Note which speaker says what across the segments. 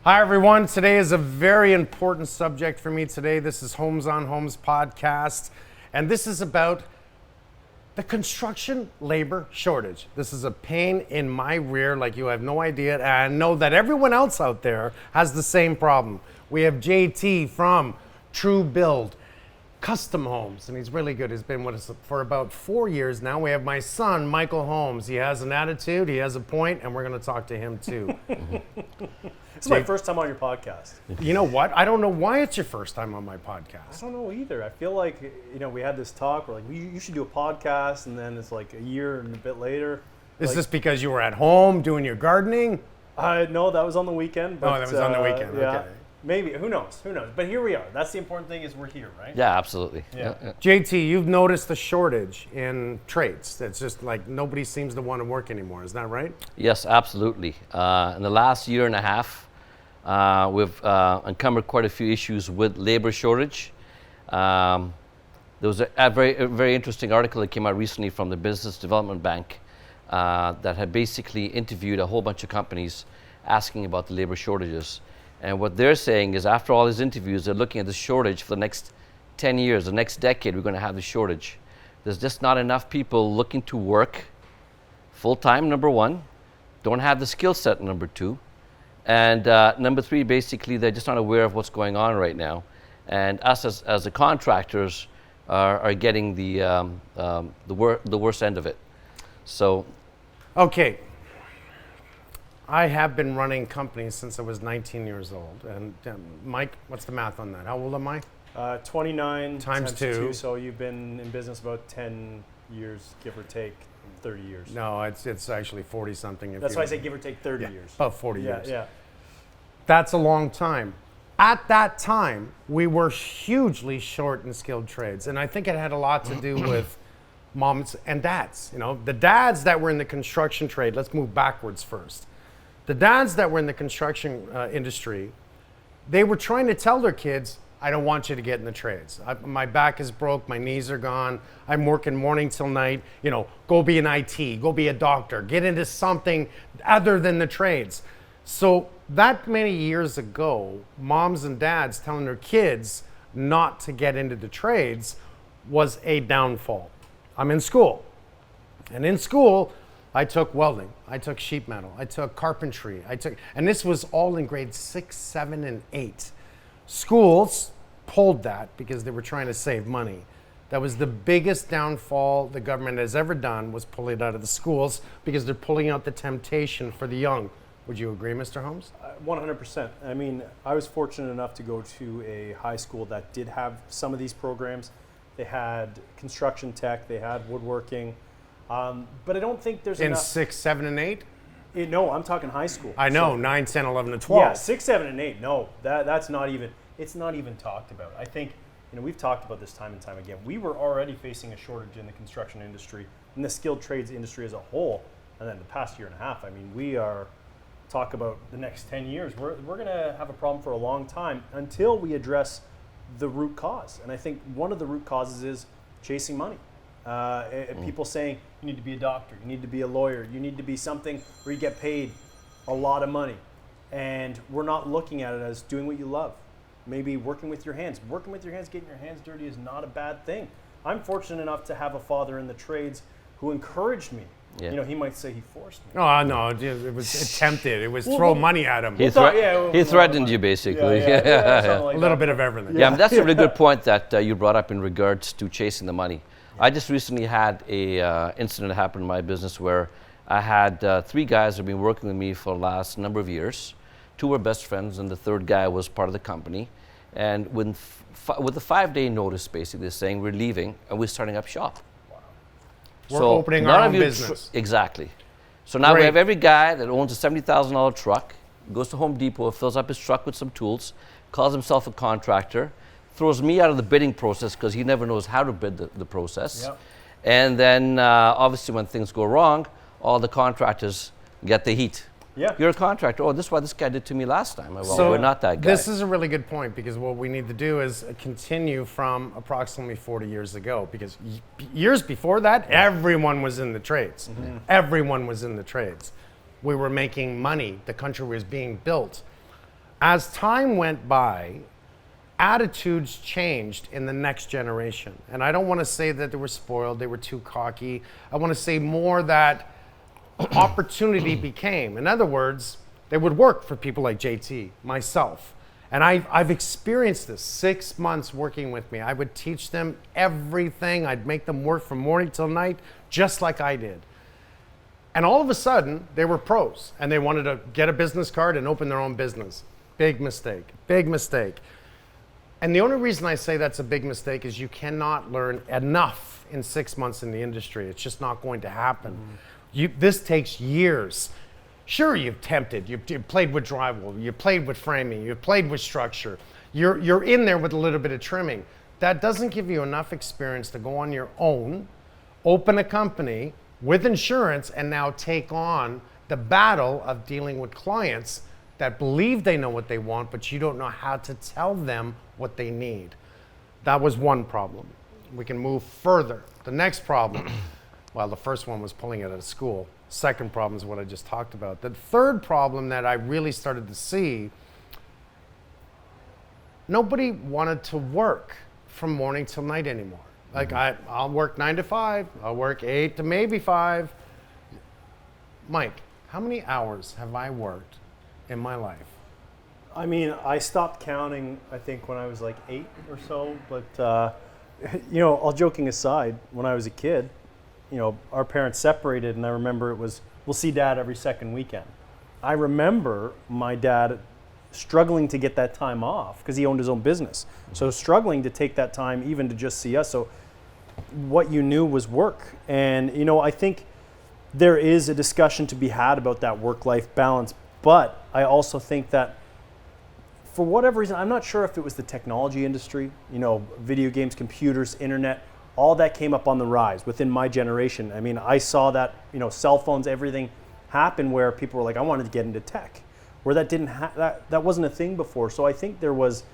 Speaker 1: Hi everyone, today is a very important subject for me today. This is Homes on Homes podcast, and this is about the construction labor shortage. This is a pain in my rear like you have no idea, and I know that everyone else out there has the same problem. We have JT from TruBuild Custom Homes, and he's really good. He's been with us for about 4 years now. We have my son, Michael Holmes. He has an attitude, he has a point, and we're gonna talk to him too.
Speaker 2: This is my first time on your podcast.
Speaker 1: You know what? I don't know why it's your first time on my podcast.
Speaker 2: I don't know either. I feel like, we had this talk, we're like, you should do a podcast, and then it's like a year and a bit later.
Speaker 1: Is this because you were at home doing your gardening?
Speaker 2: No, that was on the weekend. But,
Speaker 1: that was on the weekend,
Speaker 2: yeah,
Speaker 1: okay.
Speaker 2: Maybe, who knows? But here we are. That's the important thing, is we're here, right?
Speaker 3: Yeah, absolutely.
Speaker 2: Yeah.
Speaker 1: JT, you've noticed the shortage in trades. It's just like nobody seems to want to work anymore. Is that right?
Speaker 3: Yes, absolutely. In the last year and a half, we've uncovered quite a few issues with labor shortage. There was a very interesting article that came out recently from the Business Development Bank that had basically interviewed a whole bunch of companies asking about the labor shortages. And what they're saying is, after all these interviews, they're looking at the shortage for the next 10 years, the next decade, we're going to have the shortage. There's just not enough people looking to work full-time, number one, don't have the skill set, number two, and number three, basically, they're just not aware of what's going on right now. And us as the contractors are getting the worst end of it. So.
Speaker 1: Okay. I have been running companies since I was 19 years old. And Mike, what's the math on that? How old am I?
Speaker 2: 29
Speaker 1: times two.
Speaker 2: So you've been in business about 10 years, give or take 30 years.
Speaker 1: No, it's actually 40 something.
Speaker 2: That's why I say give or take 30 years.
Speaker 1: About 40 years.
Speaker 2: Yeah.
Speaker 1: That's a long time. At that time, we were hugely short in skilled trades. And I think it had a lot to do with moms and dads. The dads that were in the construction trade, let's move backwards first. The dads that were in the construction industry, they were trying to tell their kids, I don't want you to get in the trades. My back is broke, my knees are gone, I'm working morning till night, go be an IT, go be a doctor, get into something other than the trades. So that many years ago, moms and dads telling their kids not to get into the trades was a downfall. I'm in school, and in school, I took welding, I took sheet metal, I took carpentry, and this was all in grades 6, 7, and 8. Schools pulled that because they were trying to save money. That was the biggest downfall the government has ever done, was pull it out of the schools, because they're pulling out the temptation for the young. Would you agree, Mr. Holmes?
Speaker 2: 100%. I mean, I was fortunate enough to go to a high school that did have some of these programs. They had construction tech, they had woodworking, but I don't think there's enough.
Speaker 1: In 6, 7, and 8?
Speaker 2: No, I'm talking high school.
Speaker 1: I know, so 9, 10, 11, and 12.
Speaker 2: Yeah, 6, 7, and 8. No, that's not even. It's not even talked about. I think we've talked about this time and time again. We were already facing a shortage in the construction industry, in the skilled trades industry as a whole, and then the past year and a half. I mean, we are talk about the next 10 years. We're going to have a problem for a long time until we address the root cause. And I think one of the root causes is chasing money. People saying you need to be a doctor, you need to be a lawyer, you need to be something where you get paid a lot of money. And we're not looking at it as doing what you love. Maybe working with your hands. Working with your hands, getting your hands dirty is not a bad thing. I'm fortunate enough to have a father in the trades who encouraged me.
Speaker 3: Yeah.
Speaker 2: He might say he forced me.
Speaker 1: Oh, no, it was attempted. It was throw money at him.
Speaker 3: He threatened you, basically.
Speaker 2: A
Speaker 1: little bit of everything.
Speaker 3: Yeah, that's a really good point that you brought up in regards to chasing the money. I just recently had a incident happen in my business where I had 3 guys that have been working with me for the last number of years. 2 were best friends, and the 3rd guy was part of the company. And with a 5-day notice, basically, saying we're leaving and we're starting up shop.
Speaker 1: We're opening our own business.
Speaker 3: Exactly. So now we have every guy that owns a $70,000 truck, goes to Home Depot, fills up his truck with some tools, calls himself a contractor, throws me out of the bidding process because he never knows how to bid the process.
Speaker 2: Yep.
Speaker 3: And then obviously when things go wrong, all the contractors get the heat.
Speaker 2: Yeah.
Speaker 3: You're a contractor. Oh, this is what this guy did to me last time. Well,
Speaker 1: So
Speaker 3: we're not that guy.
Speaker 1: This is a really good point, because what we need to do is continue from approximately 40 years ago, because years before that, everyone was in the trades. Mm-hmm. Everyone was in the trades. We were making money. The country was being built. As time went by, attitudes changed in the next generation. And I don't want to say that they were spoiled, they were too cocky. I want to say more that opportunity became. In other words, they would work for people like JT, myself. And I've experienced this 6 months working with me. I would teach them everything. I'd make them work from morning till night, just like I did. And all of a sudden, they were pros and they wanted to get a business card and open their own business. Big mistake, big mistake. And the only reason I say that's a big mistake is you cannot learn enough in 6 months in the industry. It's just not going to happen. This takes years. Sure, you've tempted. You've played with drywall. You played with framing. You've played with structure. You're in there with a little bit of trimming. That doesn't give you enough experience to go on your own, open a company with insurance, and now take on the battle of dealing with clients that believe they know what they want, but you don't know how to tell them what they need. That was one problem. We can move further. The next problem, well, the first one was pulling it out of school. Second problem is what I just talked about. The third problem that I really started to see, nobody wanted to work from morning till night anymore. Like I'll work 9 to 5, I'll work 8 to maybe 5. Mike, how many hours have I worked in my life?
Speaker 2: I mean, I stopped counting, I think, when I was like 8 or so. But, you know, all joking aside, when I was a kid, you know, our parents separated, and I remember it was, we'll see Dad every second weekend. I remember my dad struggling to get that time off because he owned his own business. So struggling to take that time even to just see us. So what you knew was work. And, you know, I think there is a discussion to be had about that work-life balance. But I also think that for whatever reason, I'm not sure if it was the technology industry, you know, video games, computers, internet, all that came up on the rise within my generation. I mean, I saw that, you know, cell phones, everything happen where people were like, I wanted to get into tech, where that didn't that wasn't a thing before. So I think there was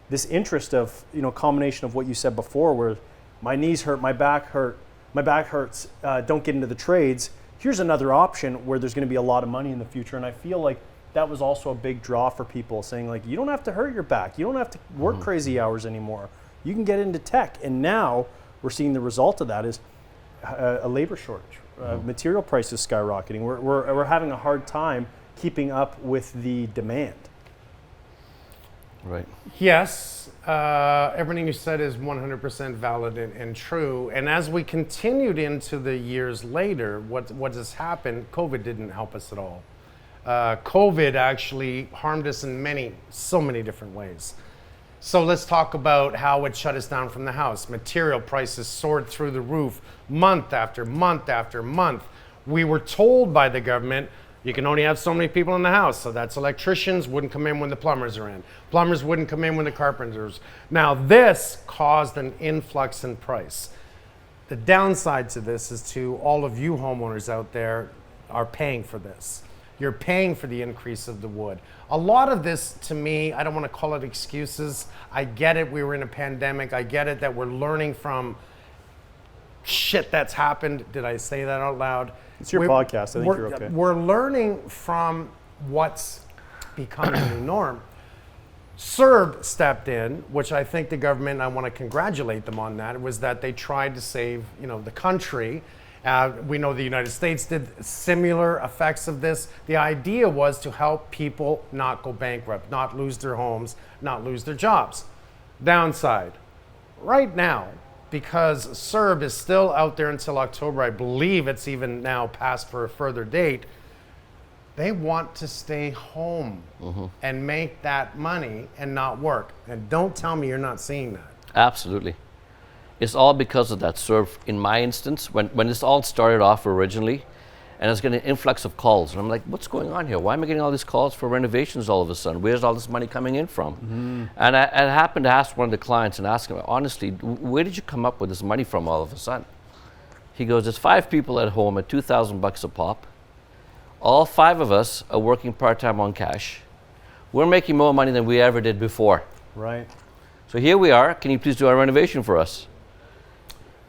Speaker 2: this interest of, you know, combination of what you said before, where my knees hurt, my back hurts, don't get into the trades. Here's another option where there's going to be a lot of money in the future. And I feel like that was also a big draw for people, saying like, you don't have to hurt your back. You don't have to work crazy hours anymore. You can get into tech. And now we're seeing the result of that is a labor shortage. Material prices skyrocketing. We're having a hard time keeping up with the demand.
Speaker 3: Right.
Speaker 1: Yes, everything you said is 100% valid and true. And as we continued into the years later, what has happened, COVID didn't help us at all. COVID actually harmed us in so many different ways. So let's talk about how it shut us down from the house. Material prices soared through the roof month after month after month. We were told by the government, you can only have so many people in the house. So that's electricians wouldn't come in when the plumbers are in. Plumbers wouldn't come in when the carpenters. Now this caused an influx in price. The downside to this is to all of you homeowners out there are paying for this. You're paying for the increase of the wood. A lot of this, to me, I don't want to call it excuses. I get it, we were in a pandemic. I get it that we're learning from shit that's happened. Did I say that out loud?
Speaker 2: It's your podcast, I think you're okay.
Speaker 1: We're learning from what's becoming the new norm. CERB stepped in, which I think the government, I want to congratulate them on that, was that they tried to save, you know, the country. We know the United States did similar effects of this. The idea was to help people not go bankrupt, not lose their homes, not lose their jobs. Downside, right now, because CERB is still out there until October, I believe it's even now passed for a further date, they want to stay home and make that money and not work. And don't tell me you're not seeing that.
Speaker 3: Absolutely. It's all because of that CERB. In my instance, when this all started off originally, and I was getting an influx of calls, and I'm like, what's going on here? Why am I getting all these calls for renovations all of a sudden? Where's all this money coming in from? And I happened to ask one of the clients and ask him, honestly, where did you come up with this money from all of a sudden? He goes, there's 5 people at home at $2,000 a pop. All 5 of us are working part-time on cash. We're making more money than we ever did before.
Speaker 2: Right.
Speaker 3: So here we are. Can you please do our renovation for us?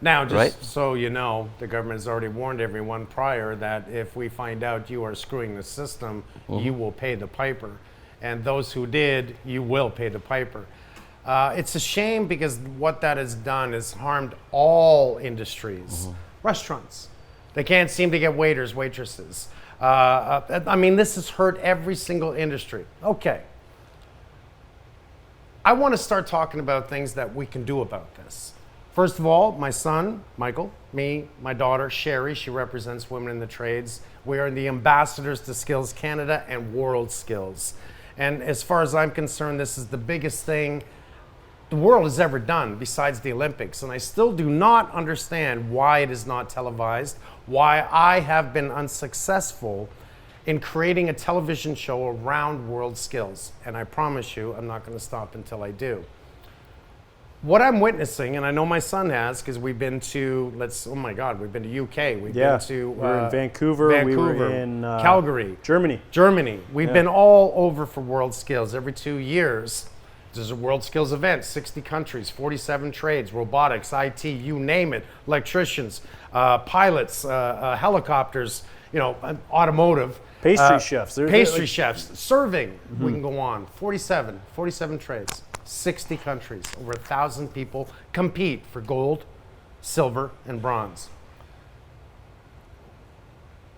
Speaker 1: Now, just so you know, the government has already warned everyone prior that if we find out you are screwing the system, you will pay the piper. and those who did, you will pay the piper. It's a shame because what that has done is harmed all industries. Restaurants, they can't seem to get waiters, waitresses. I mean, this has hurt every single industry. Okay. I want to start talking about things that we can do about this. First of all, my son, Michael, me, my daughter, Sherry, she represents women in the trades. We are the ambassadors to Skills Canada and World Skills. And as far as I'm concerned, this is the biggest thing the world has ever done besides the Olympics. And I still do not understand why it is not televised, why I have been unsuccessful in creating a television show around world skills. And I promise you, I'm not going to stop until I do. What I'm witnessing, and I know my son has, because we've been to, we've been to UK, we've been to
Speaker 2: we were in Vancouver, we were in
Speaker 1: Calgary,
Speaker 2: Germany.
Speaker 1: We've been all over for World Skills. Every 2 years, there's a World Skills event, 60 countries, 47 trades, robotics, IT, you name it, electricians, pilots, helicopters, automotive.
Speaker 2: Pastry chefs.
Speaker 1: Pastry chefs, serving, we can go on. 47 trades. 60 countries, over 1,000 people compete for gold, silver, and bronze.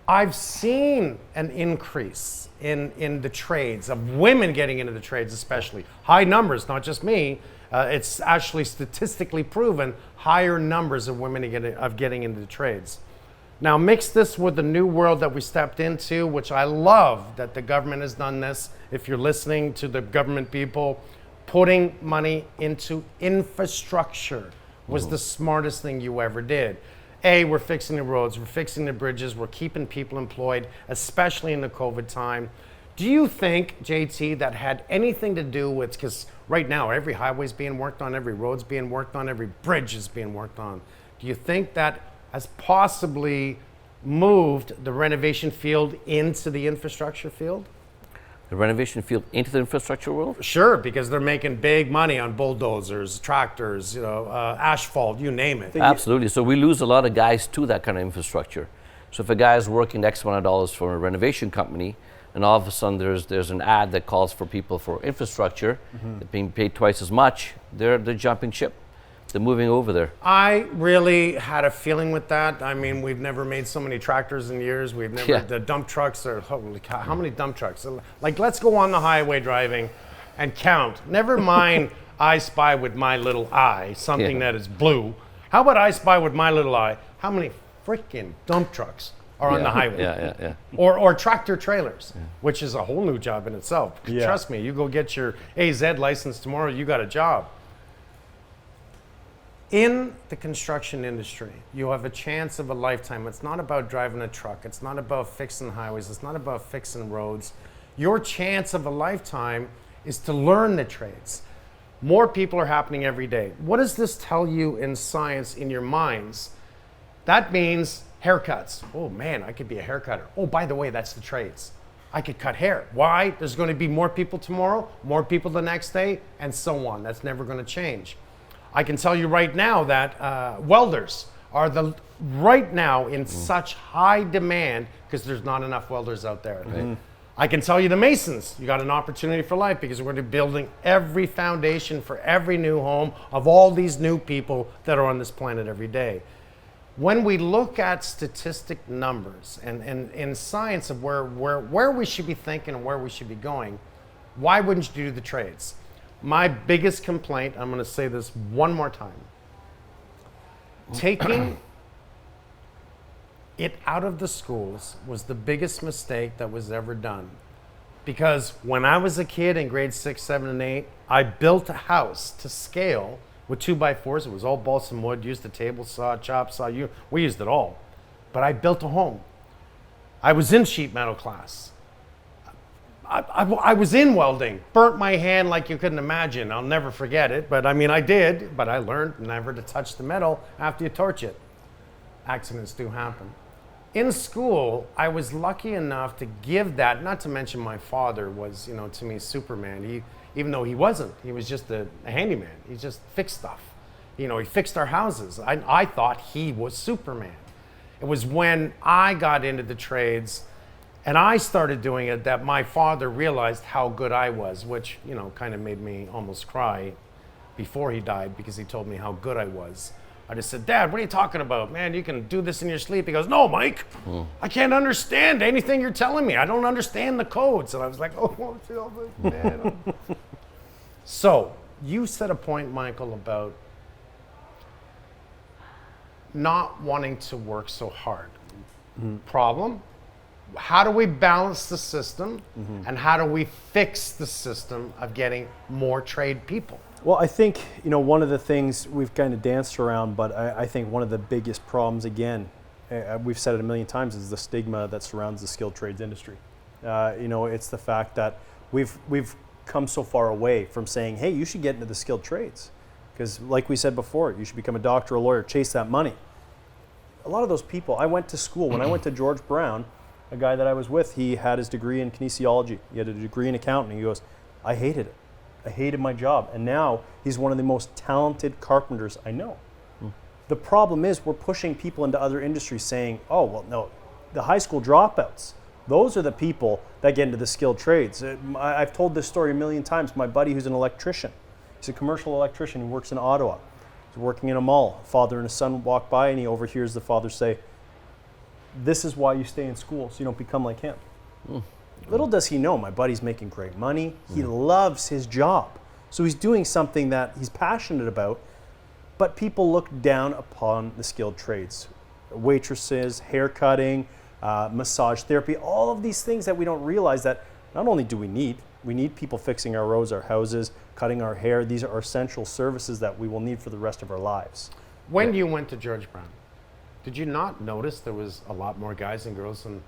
Speaker 1: I've seen an increase in the trades, of women getting into the trades especially. High numbers, not just me. It's actually statistically proven higher numbers of women getting into the trades. Now mix this with the new world that we stepped into, which I love that the government has done this. If you're listening to the government people, putting money into infrastructure was the smartest thing you ever did. We're fixing the roads, we're fixing the bridges, we're keeping people employed, especially in the COVID time. Do you think, JT, that had anything to do with, because right now every highway's being worked on, every road's being worked on, every bridge is being worked on. Do you think that has possibly moved the renovation field into the infrastructure field?
Speaker 3: The renovation field into the infrastructure world?
Speaker 1: Sure, because they're making big money on bulldozers, tractors, asphalt, you name it.
Speaker 3: Absolutely. So we lose a lot of guys to that kind of infrastructure. So if a guy is working X amount of dollars for a renovation company, and all of a sudden there's an ad that calls for people for infrastructure, they're being paid twice as much, they're jumping ship. They're moving over there.
Speaker 1: I really had a feeling with that. I mean, we've never made so many tractors in years. We've never, the dump trucks are, holy cow, how many dump trucks? Like, let's go on the highway driving and count. Never mind I spy with my little eye, something that is blue. How about I spy with my little eye? How many freaking dump trucks are on the highway? Or tractor trailers, which is a whole new job in itself. Trust me, you go get your AZ license tomorrow, you got a job. In the construction industry, you have a chance of a lifetime. It's not about driving a truck. It's not about fixing highways. It's not about fixing roads. Your chance of a lifetime is to learn the trades. More people are happening every day. What does this tell you in science in your minds? That means haircuts. Oh man, I could be a hair cutter. Oh, by the way, that's the trades. I could cut hair. Why? There's going to be more people tomorrow, more people the next day, and so on. That's never going to change. I can tell you right now that welders are right now in such high demand because there's not enough welders out there. I can tell you the masons, you got an opportunity for life because we're going to be building every foundation for every new home of all these new people that are on this planet every day. When we look at statistic numbers and in science of where we should be thinking and where we should be going, why wouldn't you do the trades? My biggest complaint, I'm going to say this one more time, taking it out of the schools was the biggest mistake that was ever done. Because when I was a kid in grade 6, 7, and 8, I built a house to scale with 2x4s. It was all balsam wood, used the table saw, chop saw, we used it all. But I built a home. I was in sheet metal class. I was in welding, burnt my hand like you couldn't imagine. I'll never forget it, but I mean, I did, but I learned never to touch the metal after you torch it. Accidents do happen. In school, I was lucky enough to give that, not to mention my father was, to me, Superman. Even though he wasn't, he was just a handyman. He just fixed stuff. He fixed our houses. I thought he was Superman. It was when I got into the trades And I started doing it that my father realized how good I was, which, you know, kind of made me almost cry before he died because he told me how good I was. I just said, Dad, what are you talking about? Man, you can do this in your sleep. He goes, no, Mike, I can't understand anything you're telling me. I don't understand the codes. And I was like, oh, man. So you said a point, Michael, about not wanting to work so hard. Problem? How do we balance the system and how do we fix the system of getting more trade people?
Speaker 2: Well, I think, you know, one of the things we've kind of danced around, but I think one of the biggest problems, again, we've said it a million times, is the stigma that surrounds the skilled trades industry. You know, it's the fact that we've come so far away from saying, hey, you should get into the skilled trades. Because like we said before, you should become a doctor, a lawyer, chase that money. A lot of those people, I went to school, when I went to George Brown, a guy that I was with, he had his degree in kinesiology. He had a degree in accounting. He goes, I hated it. I hated my job. And now he's one of the most talented carpenters I know. The problem is we're pushing people into other industries saying, oh, well, no, the high school dropouts, those are the people that get into the skilled trades. I've told this story a million times. My buddy who's an electrician, he's a commercial electrician who works in Ottawa. He's working in a mall. Father and his son walk by and he overhears the father say, this is why you stay in school, so you don't become like him. Little does he know, my buddy's making great money. He loves his job. So he's doing something that he's passionate about, but people look down upon the skilled trades. Waitresses, hair cutting, massage therapy, all of these things that we don't realize that not only do we need people fixing our roads, our houses, cutting our hair. These are essential services that we will need for the rest of our lives.
Speaker 1: When you went to George Brown, did you not notice there was a lot more guys and girls than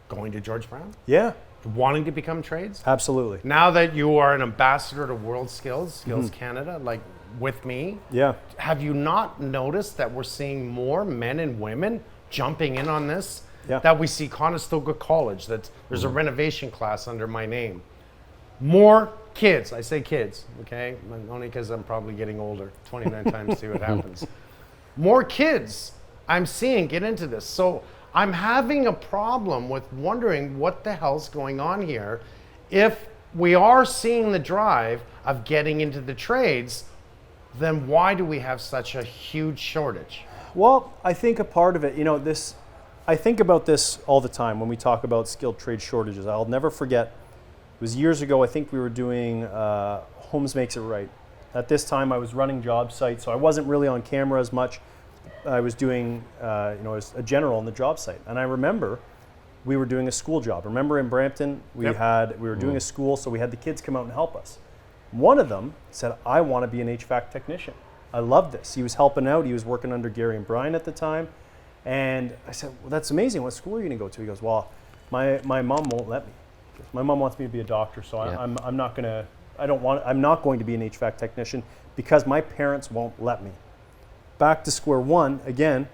Speaker 1: going to George Brown?
Speaker 2: Yeah.
Speaker 1: Wanting to become trades?
Speaker 2: Absolutely.
Speaker 1: Now that you are an ambassador to World Skills Canada, like with me,
Speaker 2: Yeah.
Speaker 1: have you not noticed that we're seeing more men and women jumping in on this?
Speaker 2: Yeah.
Speaker 1: That we see Conestoga College, that there's a renovation class under my name. More kids, I say kids, okay? Only because I'm probably getting older, 29 times, see what happens. More kids I'm seeing get into this. So I'm having a problem with wondering what the hell's going on here. If we are seeing the drive of getting into the trades, then why do we have such a huge shortage?
Speaker 2: Well, I think a part of it, you know, I think about this all the time when we talk about skilled trade shortages. I'll never forget, it was years ago, I think we were doing Holmes Makes It Right. At this time, I was running job sites, so I wasn't really on camera as much. I was doing, as a general on the job site. And I remember we were doing a school job. Remember in Brampton, we were doing a school, so we had the kids come out and help us. One of them said, I want to be an HVAC technician. I love this. He was helping out. He was working under Gary and Brian at the time. And I said, well, that's amazing. What school are you going to go to? He goes, well, my mom won't let me. My mom wants me to be a doctor, so I'm not going to be an HVAC technician because my parents won't let me. Back to square one, again,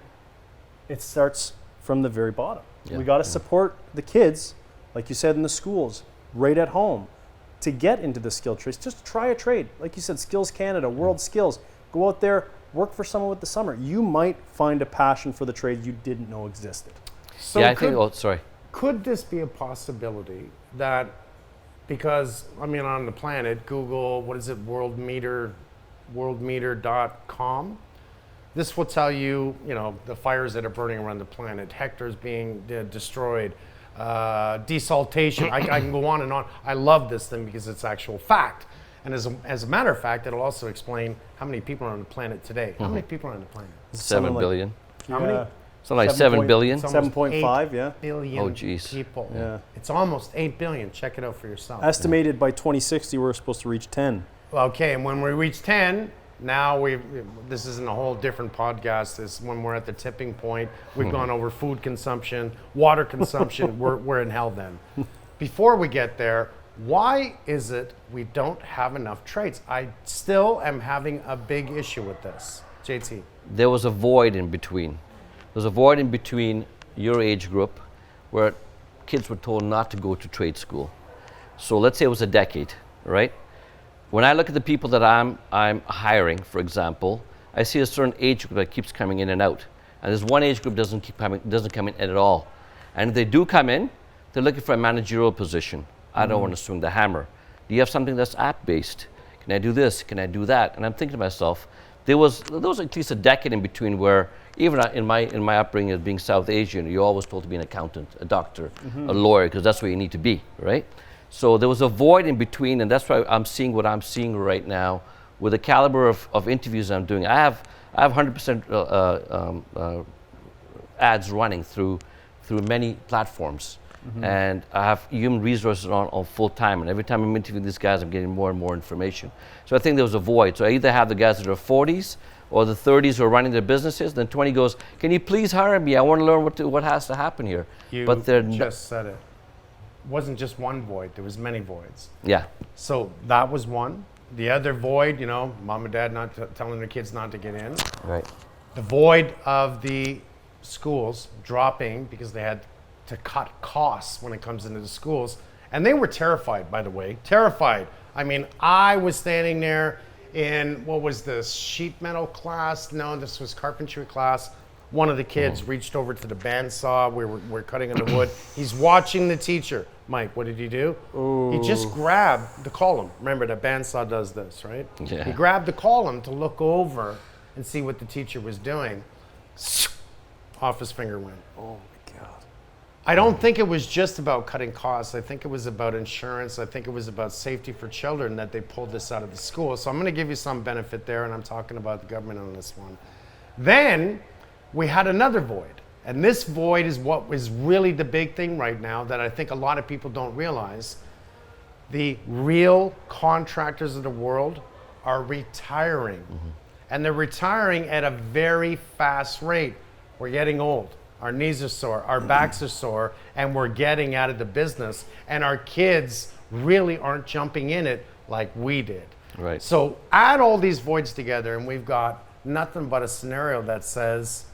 Speaker 2: it starts from the very bottom.
Speaker 3: Yeah.
Speaker 2: We got to support the kids, like you said, in the schools, right at home, to get into the skilled trades. Just try a trade. Like you said, Skills Canada, World Skills. Go out there, work for someone with the summer. You might find a passion for the trade you didn't know existed.
Speaker 1: So
Speaker 3: yeah, I think,
Speaker 1: could this be a possibility that, because, I mean, on the planet, Google, what is it, worldmeter.com? This will tell you, the fires that are burning around the planet, hectares being destroyed, desaltation. I can go on and on. I love this thing because it's actual fact. And as a matter of fact, it'll also explain how many people are on the planet today. How many people are on the planet?
Speaker 3: 7 billion.
Speaker 1: How many?
Speaker 3: Something like 7 billion.
Speaker 2: 7.5, yeah.
Speaker 1: Billion
Speaker 3: Oh, geez.
Speaker 1: people.
Speaker 2: Yeah.
Speaker 1: It's almost 8 billion. Check it out for yourself.
Speaker 2: Estimated by 2060, we're supposed to reach 10.
Speaker 1: Okay, and when we reach 10, now this isn't a whole different podcast. This when we're at the tipping point. We've gone over food consumption, water consumption. we're in hell then. Before we get there, why is it we don't have enough trades? I still am having a big issue with this. JT.
Speaker 3: There was a void in between. There's a void in between your age group where kids were told not to go to trade school. So let's say it was a decade, right? When I look at the people that I'm hiring, for example, I see a certain age group that keeps coming in and out. And there's one age group doesn't come in at all. And if they do come in, They're looking for a managerial position. I don't want to swing the hammer. Do you have something that's app-based? Can I do this? Can I do that? And I'm thinking to myself, there was at least a decade in between where even in my upbringing as being South Asian, you're always told to be an accountant, a doctor, a lawyer, because that's where you need to be, right? So there was a void in between, and that's why I'm seeing what I'm seeing right now with the caliber of interviews I'm doing. I have 100% ads running through many platforms. And I have human resources on full time, and every time I'm interviewing these guys, I'm getting more and more information. So I think there was a void. So I either have the guys that are 40s or the 30s who are running their businesses, then 20 goes, can you please hire me? I want to learn what has to happen here.
Speaker 1: But they're just said it. It wasn't just one void, there was many voids.
Speaker 3: Yeah.
Speaker 1: So that was one. The other void, mom and dad not telling their kids not to get in.
Speaker 3: Right.
Speaker 1: The void of the schools dropping because they had to cut costs when it comes into the schools. And they were terrified, by the way, terrified. I mean, I was standing there in, what was this, sheet metal class? No, this was carpentry class. One of the kids reached over to the bandsaw. We're cutting on the wood. He's watching the teacher. Mike, what did he do? Ooh. He just grabbed the column. Remember, the bandsaw does this, right?
Speaker 3: Yeah.
Speaker 1: He grabbed the column to look over and see what the teacher was doing. Off his finger went. Oh my God. I don't think it was just about cutting costs. I think it was about insurance. I think it was about safety for children that they pulled this out of the school. So I'm going to give you some benefit there, and I'm talking about the government on this one. Then we had another void. And this void is what is really the big thing right now that I think a lot of people don't realize. The real contractors of the world are retiring. And they're retiring at a very fast rate. We're getting old. Our knees are sore, our backs are sore, and we're getting out of the business. And our kids really aren't jumping in it like we did.
Speaker 3: Right.
Speaker 1: So add all these voids together, and we've got nothing but a scenario that says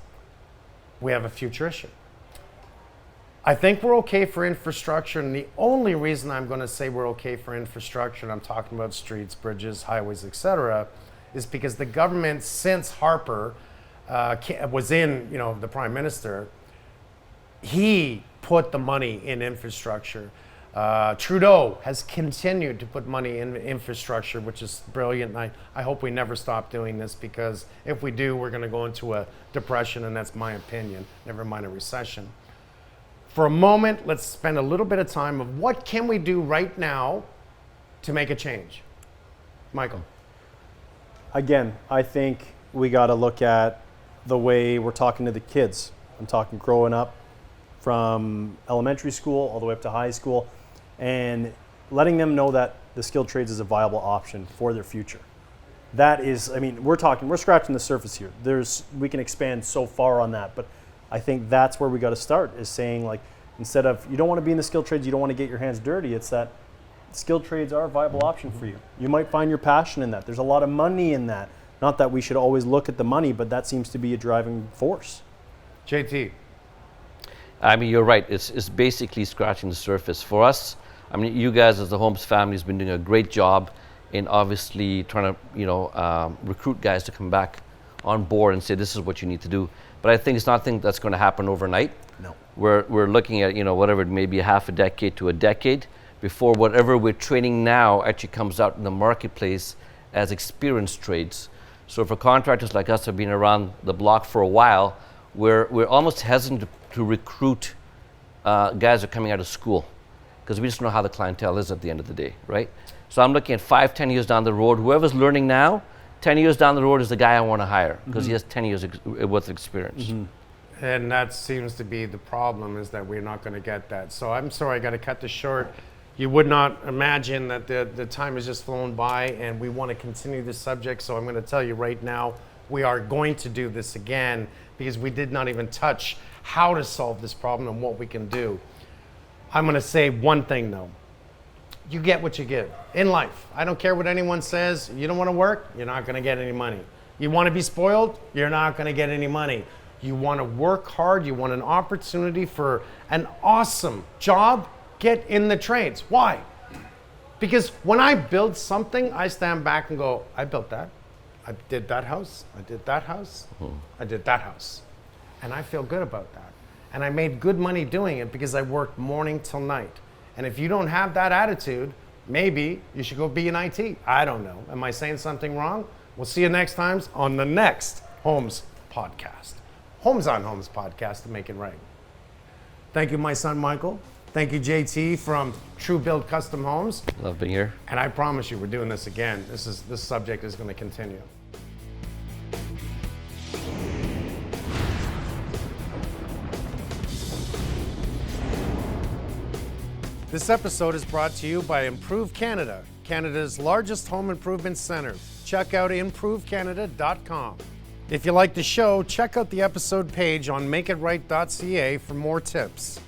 Speaker 1: we have a future issue. I think we're okay for infrastructure, and the only reason I'm going to say we're okay for infrastructure, and I'm talking about streets, bridges, highways, etc., is because the government, since Harper was in, the prime minister, he put the money in infrastructure. Trudeau has continued to put money in infrastructure, which is brilliant. And I hope we never stop doing this, because if we do, we're going to go into a depression, and that's my opinion, never mind a recession. For a moment, let's spend a little bit of time of what can we do right now to make a change. Michael.
Speaker 2: Again, I think we got to look at the way we're talking to the kids. I'm talking growing up from elementary school all the way up to high school, and letting them know that the skilled trades is a viable option for their future. That is, we're scratching the surface here. We can expand so far on that, but I think that's where we got to start, is saying, like, instead of, you don't want to be in the skilled trades, you don't want to get your hands dirty, it's that skilled trades are a viable option for you. You might find your passion in that. There's a lot of money in that. Not that we should always look at the money, but that seems to be a driving force.
Speaker 1: JT.
Speaker 3: You're right. It's basically scratching the surface. For us, you guys as the Holmes family has been doing a great job in obviously trying to, recruit guys to come back on board and say, this is what you need to do. But I think it's nothing that's going to happen overnight.
Speaker 2: No.
Speaker 3: We're looking at, whatever it may be, half a decade to a decade before whatever we're training now actually comes out in the marketplace as experienced trades. So for contractors like us who have been around the block for a while, we're almost hesitant to recruit guys who are coming out of school, because we just know how the clientele is at the end of the day, right? So I'm looking at 5-10 years down the road. Whoever's learning now, 10 years down the road is the guy I want to hire, because he has 10 years worth of experience.
Speaker 1: And that seems to be the problem, is that we're not going to get that. So I'm sorry, I got to cut this short. You would not imagine that the time has just flown by, and we want to continue this subject. So I'm going to tell you right now, we are going to do this again, because we did not even touch how to solve this problem and what we can do. I'm going to say one thing though. You get what you give in life. I don't care what anyone says. You don't want to work, you're not going to get any money. You want to be spoiled, you're not going to get any money. You want to work hard, you want an opportunity for an awesome job, get in the trades. Why? Because when I build something, I stand back and go, I built that. I did that house. I did that house. I did that house. And I feel good about that. And I made good money doing it because I worked morning till night. And if you don't have that attitude, maybe you should go be in IT. I don't know. Am I saying something wrong? We'll see you next time on the next Homes podcast. Homes on Homes podcast to make it right. Thank you, my son Michael. Thank you, JT from TruBuild Custom Homes.
Speaker 3: Love being here.
Speaker 1: And I promise you, we're doing this again. This subject is going to continue. This episode is brought to you by Improve Canada, Canada's largest home improvement center. Check out improvecanada.com. If you like the show, check out the episode page on makeitright.ca for more tips.